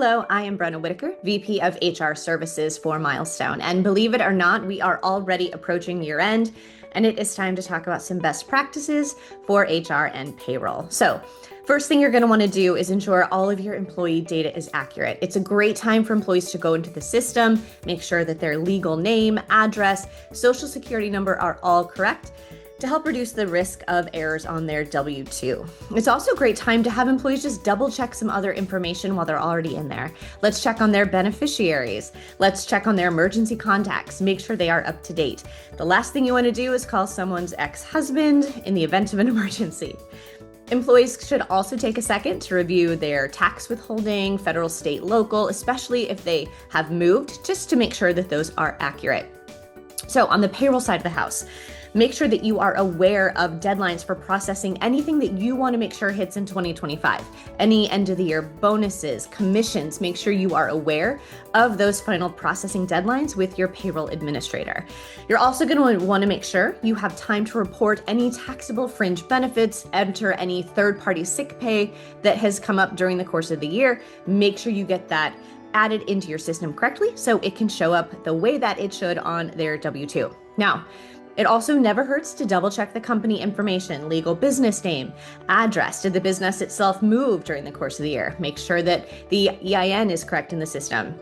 Hello, I am Brenna Whitaker, VP of HR Services for Milestone. And believe it or not, we are already approaching year end, and it is time to talk about some best practices for HR and payroll. So, first thing you're going to want to do is ensure all of your employee data is accurate. It's a great time for employees to go into the system, make sure that their legal name, address, social security number are all correct, to help reduce the risk of errors on their W-2. It's also a great time to have employees just double check some other information while they're already in there. Let's check on their beneficiaries. Let's check on their emergency contacts, make sure they are up to date. The last thing you want to do is call someone's ex-husband in the event of an emergency. Employees should also take a second to review their tax withholding, federal, state, local, especially if they have moved, just to make sure that those are accurate. So on the payroll side of the house, make sure that you are aware of deadlines for processing anything that you want to make sure hits in 2025. Any end of the year bonuses, commissions, make sure you are aware of those final processing deadlines with your payroll administrator. You're also going to want to make sure you have time to report any taxable fringe benefits, enter any third-party sick pay that has come up during the course of the year. Make sure you get that added into your system correctly so it can show up the way that it should on their W-2. Now, it also never hurts to double check the company information, legal business name, address. Did the business itself move during the course of the year? Make sure that the EIN is correct in the system.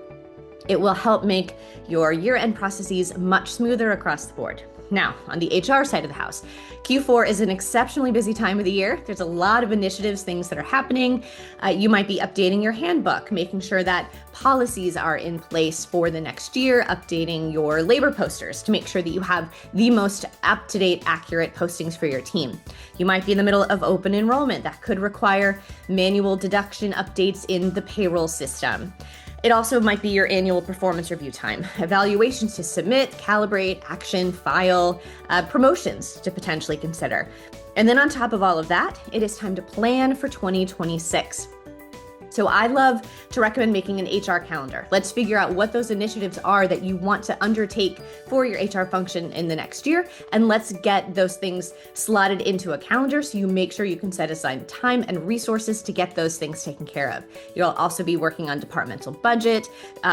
It will help make your year-end processes much smoother across the board. Now, on the HR side of the house, Q4 is an exceptionally busy time of the year. There's a lot of initiatives, things that are happening. You might be updating your handbook, making sure that policies are in place for the next year, updating your labor posters to make sure that you have the most up-to-date, accurate postings for your team. You might be in the middle of open enrollment that could require manual deduction updates in the payroll system. It also might be your annual performance review time, evaluations to submit, calibrate, action, file, promotions to potentially consider. And then on top of all of that, it is time to plan for 2026. So I love to recommend making an HR calendar. Let's figure out what those initiatives are that you want to undertake for your HR function in the next year. And let's get those things slotted into a calendar so you make sure you can set aside time and resources to get those things taken care of. You'll also be working on departmental budget,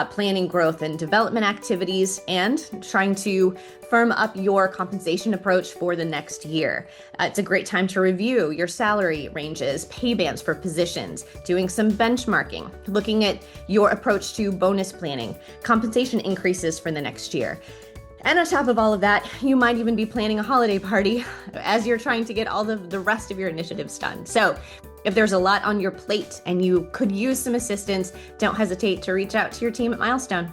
planning growth and development activities, and trying to firm up your compensation approach for the next year. It's a great time to review your salary ranges, pay bands for positions, doing some benchmarking, looking at your approach to bonus planning, compensation increases for the next year. And on top of all of that, you might even be planning a holiday party as you're trying to get all of the rest of your initiatives done. So if there's a lot on your plate and you could use some assistance, don't hesitate to reach out to your team at Milestone.